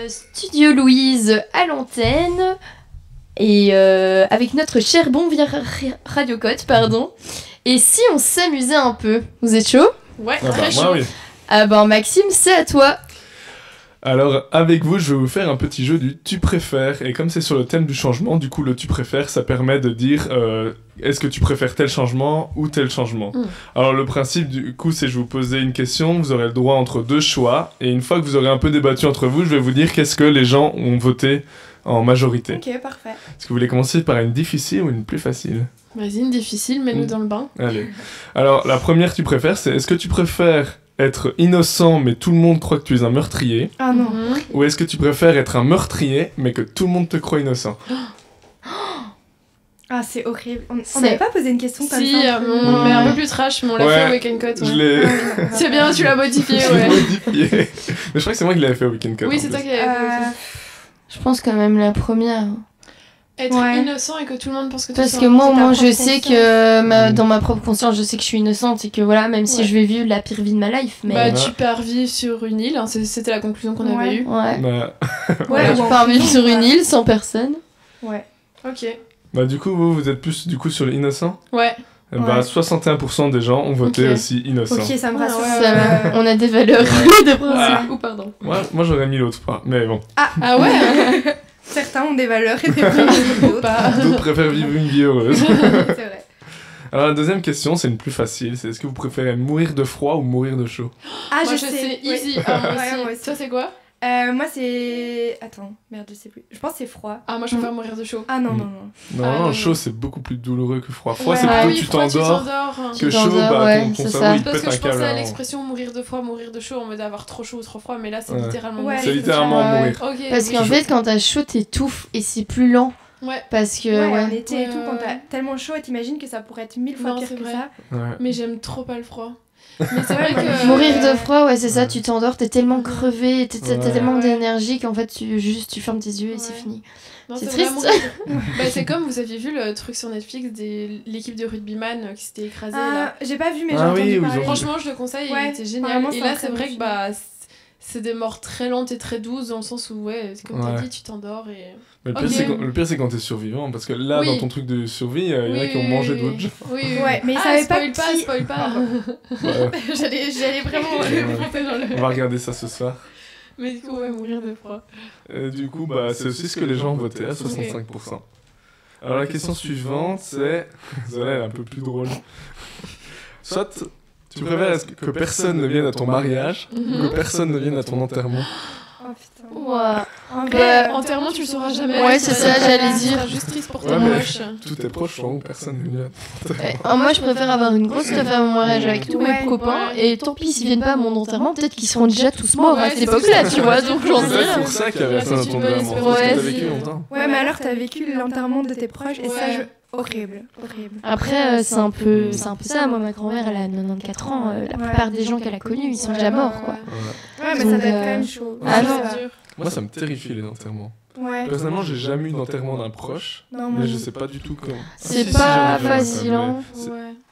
Studio Louise à l'antenne et avec notre cher bon via Radio Côte, pardon. Et si on s'amusait un peu, vous êtes chaud ? Ouais, très chaud. Moi, oui. Ah ben Maxime, c'est à toi. Alors, avec vous, je vais vous faire un petit jeu du tu préfères. Et comme c'est sur le thème du changement, du coup, le tu préfères, ça permet de dire est-ce que tu préfères tel changement ou tel changement. Alors, le principe, du coup, c'est que je vais vous poser une question. Vous aurez le droit entre deux choix. Et une fois que vous aurez un peu débattu entre vous, je vais vous dire qu'est-ce que les gens ont voté en majorité. Ok, parfait. Est-ce que vous voulez commencer par une difficile ou une plus facile ? Vas-y, une difficile, mets-nous dans le bain. Allez. Alors, la première tu préfères, c'est est-ce que tu préfères être innocent mais tout le monde croit que tu es un meurtrier ? Ah non. Ou est-ce que tu préfères être un meurtrier mais que tout le monde te croit innocent ? Ah, c'est horrible. On n'avait pas posé une question comme si, ça. mais un peu plus trash, mais on l'a fait au Weekend Cut. Je l'ai... C'est bien, tu l'as modifié, Je l'ai modifié. Mais je crois que c'est moi qui l'avais fait au Weekend Cut. Oui, c'est toi qui l'avais fait. Je pense quand même la première. Être innocent et que tout le monde pense que tu Parce que moi, au moins, je sais que dans ma propre conscience, je sais que je suis innocente et que voilà, même si je vais vivre la pire vie de ma life. Mais... Bah, tu pars vivre sur une île, hein, c'était la conclusion qu'on avait eue. Ouais, tu pars vivre sur une île sans personne. Ouais. Ok. Bah, du coup, vous êtes plus du coup sur l'innocent ? Ouais. Bah, 61% des gens ont voté aussi innocent. Ok, ça me rassure. On a des valeurs de principe. Ou pardon. Moi, j'aurais mis l'autre pas, mais bon. Ah ouais. Certains ont des valeurs et des principes, d'autres préfèrent vivre une vie heureuse. C'est vrai. Alors la deuxième question, c'est une plus facile, c'est est-ce que vous préférez mourir de froid ou mourir de chaud ? Ah, moi, je sais. Easy. Ouais. Moi aussi. Toi, c'est quoi ? Moi c'est... Attends, merde, je sais plus. Je pense que c'est froid. Ah, moi je préfère mourir de chaud. Ah non. Non, chaud c'est beaucoup plus douloureux que froid. Froid c'est plutôt tu t'endors. Que chaud, ton cerveau il pète un câble. Parce que je pensais à l'expression mourir de froid, mourir de chaud en mode avoir trop chaud ou trop froid, mais là c'est littéralement mourir. C'est littéralement mourir. Parce qu'en fait quand t'as chaud t'étouffes et c'est plus lent. Ouais. Parce que en été et tout, quand t'as tellement chaud, t'imagines que ça pourrait être 1000 fois pire que ça. Mais j'aime trop pas le froid. Mais c'est vrai que mourir de froid, ouais, c'est ça, tu t'endors, t'es tellement crevé, t'as tellement d'énergie qu'en fait tu fermes tes yeux et c'est fini. Non, c'est triste. Bah, c'est comme vous aviez vu le truc sur Netflix de l'équipe de rugbyman qui s'était écrasée là. J'ai pas vu mais j'ai entendu parler. Franchement, je le conseille, il était génial. Et là, c'est vrai que c'est des morts très lentes et très douces dans le sens où comme t'as dit, tu t'endors et... Mais le pire c'est quand t'es survivant parce que là dans ton truc de survie il y en a qui ont mangé d'autres gens. Ouais, mais ils savaient pas qui... spoil pas. J'allais vraiment remonter dans le... On va regarder ça ce soir. Mais du coup mourir de froid. Du coup c'est aussi ce que les gens ont voté à 65%. Alors la question suivante c'est... Celle-là elle est un peu plus drôle. Soit tu préfères que personne ne vienne à ton mariage ou que personne ne vienne à ton enterrement. Oh putain. Ouais. Enterrement, tu le sauras jamais. Ouais, c'est ça, j'allais dire. Juste triste pour tes proches. Tous tes proches sont où personne ne vient. Moi, je préfère avoir une grosse teuf à mon mariage avec tous mes copains. Et tant pis s'ils viennent pas à mon enterrement, peut-être qu'ils seront déjà tous morts à cette époque-là, tu vois. Donc j'en sais rien. C'est pour ça qu'il y avait ça dans ton enterrement. Parce que t'as vécu longtemps. Ouais, mais alors t'as vécu l'enterrement de tes proches et ça, horrible. Après, c'est un peu ça. Moi, ma grand-mère, elle a 94 ans. La plupart des gens qu'elle a connus, ils sont déjà morts, quoi. Ouais, mais ça doit être quand même chaud. Ah non. Moi, ça me terrifie les enterrements. Ouais. Personnellement, j'ai jamais eu d'enterrement d'un proche, mais je sais pas du tout comment. C'est pas facile, hein.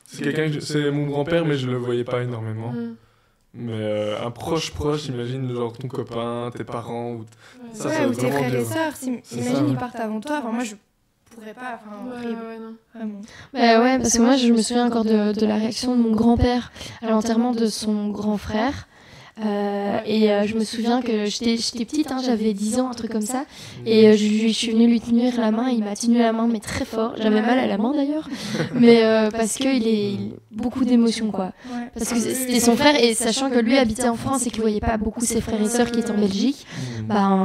C'est quelqu'un que c'est mon grand-père, mais je le voyais pas énormément. Mais un proche, imagine genre ton copain, tes parents ou ça ou tes frères et sœurs. Imagine ils partent avant toi. Enfin, moi je pourrais pas. Vraiment. Bah ouais, parce que moi je me souviens encore de la réaction de mon grand-père à l'enterrement de son grand frère. Et je me souviens que j'étais petite, j'avais 10 ans, un truc comme ça, et je suis venue lui tenir la main, il m'a tenu la main mais très fort, j'avais mal à la main d'ailleurs, mais parce qu'il est beaucoup d'émotions quoi, parce que c'était son frère et sachant que lui habitait en France et qu'il voyait pas beaucoup ses frères et sœurs qui étaient en Belgique,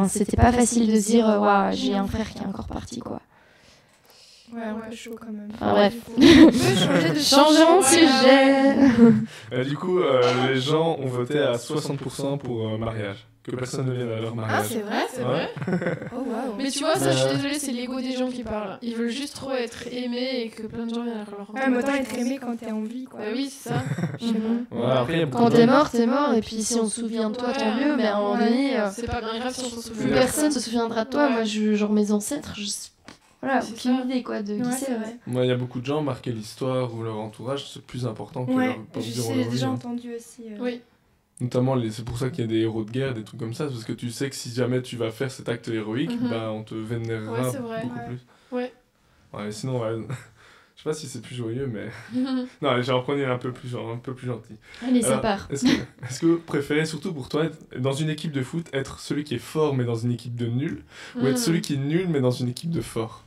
c'était pas facile de se dire waouh, j'ai un frère qui est encore parti quoi. Ouais, un peu chaud quand même. Bref. Changeons de sujet. Du coup, les gens ont voté à 60% pour mariage. Que personne ne vienne à leur mariage. Ah, c'est vrai. Oh, wow. Mais tu vois, ça, je suis désolée, c'est l'ego des gens qui parlent. Ils veulent juste trop être aimés et que plein de gens viennent à leur mariage. Ouais, mais autant être aimé quand t'es en vie, quoi. Bah oui, c'est ça. Quand t'es mort, et puis si on se souvient de toi, tant mieux, mais à un moment donné, c'est pas bien grave si on se souvient. Plus personne se souviendra de toi. Moi, genre mes ancêtres, voilà, aucune idée quoi de qui c'est. Moi, il y a beaucoup de gens, marquer l'histoire ou leur entourage, c'est plus important que leur j'ai déjà entendu aussi. Oui. Notamment, c'est pour ça qu'il y a des héros de guerre, des trucs comme ça, parce que tu sais que si jamais tu vas faire cet acte héroïque, bah on te vénérera beaucoup plus. Ouais. Ouais, sinon, ouais, je sais pas si c'est plus joyeux, mais... non, allez, je vais en prendre un peu plus gentil. Allez, ça part. Est-ce que vous préférez, surtout pour toi, dans une équipe de foot, être celui qui est fort mais dans une équipe de nuls, ou être celui qui est nul mais dans une équipe de fort?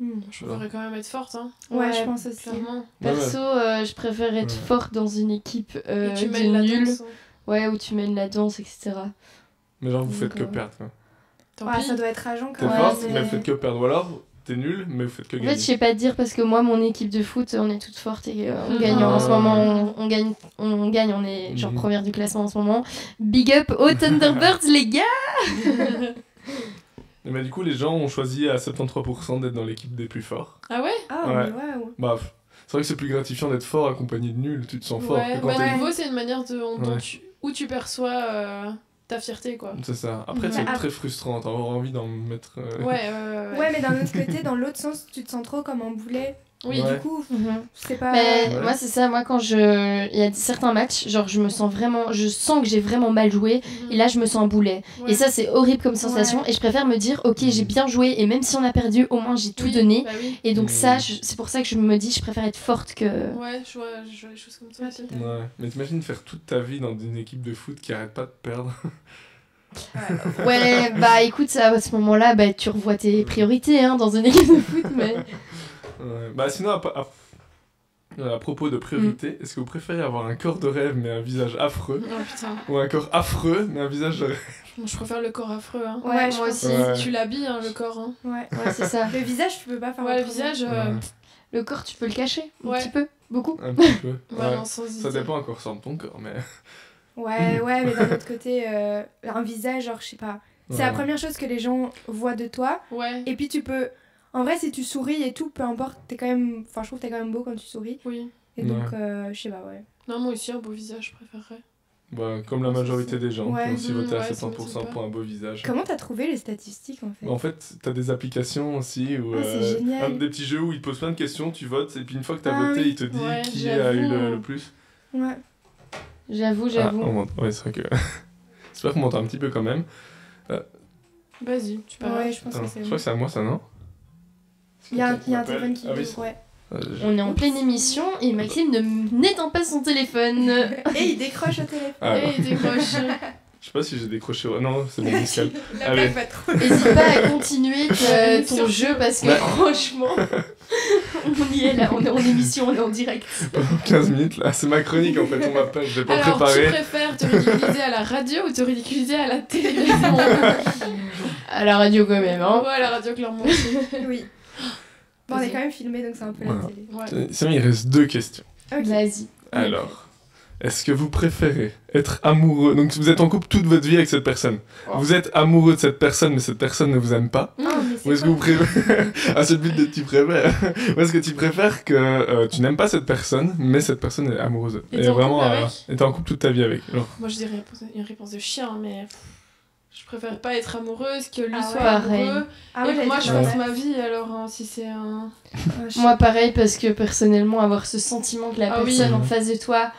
Je préférerais quand même être forte, hein. Ouais, je pense aussi. Clairement. Perso, je préfère être forte dans une équipe et tu de mènes la nuls. danse. Ouais, où tu mènes la danse, etc. Mais genre, vous faites que perdre, quoi. Ouais, ça doit être rageant quand même. T'es même. forte, mais vous faites que perdre. Ou alors, t'es nul, mais vous faites que gagner. En fait, je sais pas te dire parce que moi, mon équipe de foot, on est toutes fortes et on gagne en ce moment. On gagne, on est genre première du classement en ce moment. Big up aux Thunderbirds, les gars! Mais du coup, les gens ont choisi à 73% d'être dans l'équipe des plus forts. Ah ouais? Ah, ouais. Wow. Bah, c'est vrai que c'est plus gratifiant d'être fort accompagné de nuls, tu te sens fort. Ouais, bah, nouveau, c'est une manière où tu perçois ta fierté, quoi. C'est ça. Après, c'est très frustrant, t'as envie d'en mettre... Ouais, mais d'un autre côté, dans l'autre sens, tu te sens trop comme un boulet. Oui, du coup, je sais pas. Mais moi, c'est ça, moi, quand il y a certains matchs, genre, je sens que j'ai vraiment mal joué, et là, je me sens un boulet. Ouais. Et ça, c'est horrible comme sensation, et je préfère me dire, ok, j'ai bien joué, et même si on a perdu, au moins, j'ai tout donné. Bah oui. Et donc, ça, c'est pour ça que je me dis, je préfère être forte que. Ouais, je vois les choses comme ça. Ouais, mais t'imagines faire toute ta vie dans une équipe de foot qui arrête pas de perdre. Ouais, bah écoute, ça, à ce moment-là, bah, tu revois tes priorités hein, dans une équipe de foot, mais. Ouais. Bah sinon, à propos de priorité, est-ce que vous préférez avoir un corps de rêve mais un visage affreux ou un corps affreux mais un visage de rêve? Je préfère le corps affreux. Hein. Ouais, moi aussi. Tu l'habilles, hein, le corps. Hein. Ouais, c'est ça. Le visage, tu peux pas faire. Ouais, le visage. Le corps, tu peux le cacher un petit peu, beaucoup. Un petit peu. Non, sans ça dépend encore ressemble ton corps, mais. Ouais, mais d'un autre côté, un visage, genre, je sais pas. C'est la première chose que les gens voient de toi. Ouais. Et puis tu peux. En vrai, si tu souris et tout, peu importe, t'es quand même. Enfin, je trouve que t'es quand même beau quand tu souris. Oui. Et donc, je sais pas, ouais. Non, moi aussi, un beau visage, je préférerais. Bah, comme la majorité des gens qui ont aussi voté à 70% pour un beau visage. Comment t'as trouvé les statistiques en fait? En fait, t'as des applications aussi où c'est génial. des petits jeux où ils te posent plein de questions, tu votes et puis une fois que t'as voté, il te dit qui a eu le plus. Ouais. J'avoue. Ouais, c'est vrai que. J'espère qu'on m'entend un petit peu quand même. Vas-y, tu parles. Ouais, je pense que c'est. Je crois que c'est à moi ça, non? Il y a un téléphone qui ouais. On est en pleine émission et Maxime n'étend pas son téléphone. Et il décroche au téléphone. Et il décroche. Je sais pas si j'ai décroché. Non, c'est bon, nickel. La blague va trop. N'hésite pas à continuer ton jeu parce que franchement, on y est là, on est en émission, on est en direct. 15 minutes là, c'est ma chronique en fait, on m'appelle, je l'ai pas préparé. Alors, tu préfères te ridiculiser à la radio ou te ridiculiser à la télévision? À la radio quand même, hein. Ouais, à la radio clairement aussi. Oui. Bon, on est quand même filmé donc c'est un peu la télé. Ouais. Sinon, il reste 2 questions. Okay. Vas-y. Alors, est-ce que vous préférez être amoureux? Donc, vous êtes en couple toute votre vie avec cette personne. Oh. Vous êtes amoureux de cette personne, mais cette personne ne vous aime pas. Ou est-ce que vous préférez. Ah, c'est le but de tu préfères. Ou est-ce que tu préfères que tu n'aimes pas cette personne, mais cette personne est amoureuse? Et t'es vraiment en couple toute ta vie avec. Alors. Moi, je dirais une réponse de chien, mais. Je préfère pas être amoureuse que lui soit pareil. amoureux et que moi je fasse ma vie alors si c'est un... Moi pareil parce que personnellement avoir ce sentiment que la personne en face de toi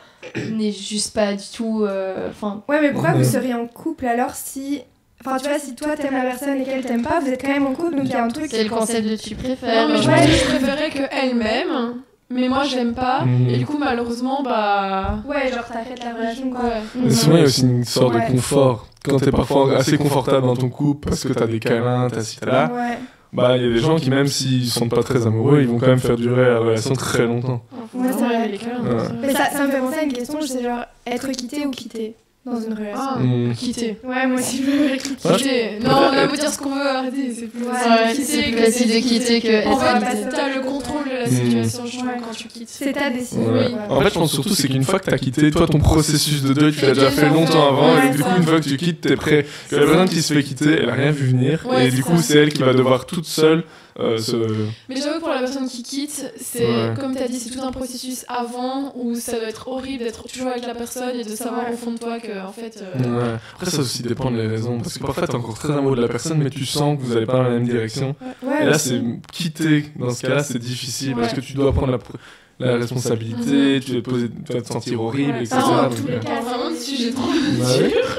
n'est juste pas du tout... Ouais mais pourquoi vous seriez en couple alors si... Enfin tu vois si toi t'aimes la personne et qu'elle t'aime pas, vous êtes quand même en couple donc il y a un truc... C'est le concept de tu préfères. Non mais je préférais qu'elle m'aime. Mais moi je l'aime pas et du coup malheureusement bah... Ouais genre t'arrêtes la relation quoi. Mais souvent il y a aussi une sorte de confort. Quand t'es parfois assez confortable dans ton couple parce que t'as des câlins, t'as ci, t'as là, bah il y a des gens qui même s'ils sont pas très amoureux, ils vont quand même faire durer la relation très longtemps. Ouais c'est vrai, les câlins. Mais ça me fait penser à une question, c'est genre être quitté ou quitter dans une relation. Quitter. Ouais moi aussi je veux quitter. Non on va dire ce qu'on veut, arrêtez, c'est plus facile de quitter que... En fait t'as le contrôle de la situation quand tu quittes. C'est ta décision. En fait je pense surtout c'est qu'une fois que t'as quitté, toi ton processus de deuil tu l'as déjà fait longtemps avant et du coup une fois que tu quittes t'es prêt. Que la personne qui se fait quitter elle a rien vu venir et du coup c'est elle qui va devoir toute seule Mais j'avoue que pour la personne qui quitte, c'est comme t'as dit, c'est tout un processus avant où ça doit être horrible d'être toujours avec la personne et de savoir au fond de toi que en fait. Après ça aussi dépend des raisons parce que parfois t'es encore très amoureux de la personne mais tu sens que vous allez pas dans la même direction. Et là c'est quitter dans ce cas-là c'est difficile parce que tu dois prendre la responsabilité, tu vas te sentir horrible, etc. dans donc, tous les cas, vraiment des sujets trop ouais. durs.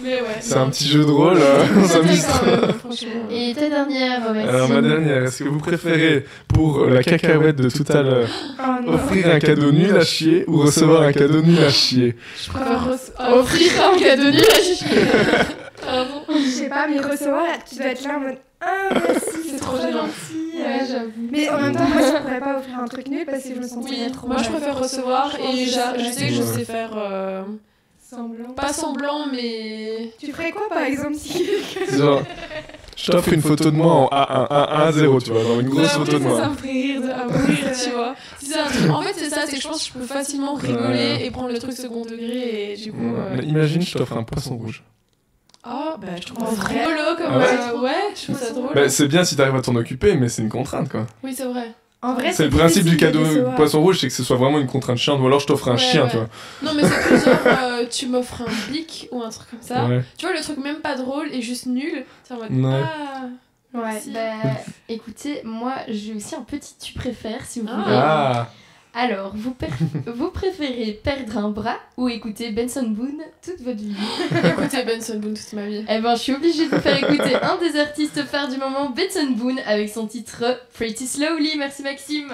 Mais ouais. C'est un petit jeu de rôle, on s'amuse trop. Franchement. Et ta dernière, Maxime? Alors ma dernière, est-ce que vous préférez, pour la cacahuète de tout à l'heure, Oh non. offrir un cadeau nul à chier ou recevoir un cadeau nul à chier? Je préfère offrir un cadeau nul à chier. Pardon. Je sais pas, mais recevoir, tu dois être là en mode ah merci, c'est trop gentil. Ouais, j'avoue. Mais en même temps, moi je pourrais pas offrir un truc nul parce que je me sentirais Oui, trop moi je mal. préfère recevoir et je sais que je sais faire. Semblant. Pas semblant, mais. Tu ferais quoi par exemple si Genre, je t'offre une photo de moi en A1, 1-0, tu vois, genre une grosse photo de Ça moi. me fait rire à mourir, tu vois. C'est un truc- En fait, c'est ça, c'est que je pense que je peux facilement rigoler et prendre le truc second degré et du coup. Mais imagine, je t'offre un poisson rouge. Ah, bah je trouve En ça vrai rigolo comme. Ah Ouais, je trouve ça drôle. Bah, c'est bien si t'arrives à t'en occuper, mais c'est une contrainte, quoi. Oui, c'est vrai. En vrai, C'est le principe du difficile de cadeau décevoir. poisson rouge, c'est que ce soit vraiment une contrainte chiante, ou alors je t'offre un Ouais, chien, ouais. tu vois. Non, mais c'est plus genre, tu m'offres un bic ou un truc comme ça. Ouais. Tu vois, le truc même pas drôle et juste nul. C'est en mode. Ouais. Ah. Ouais. Merci. Bah, écoutez, moi j'ai aussi un petit tu préfères si vous voulez. Ah, Alors, vous préférez perdre un bras ou écouter Benson Boone toute votre vie? Écoutez Benson Boone toute ma vie. Eh ben, je suis obligée de vous faire écouter un des artistes phares du moment, Benson Boone, avec son titre Pretty Slowly. Merci Maxime.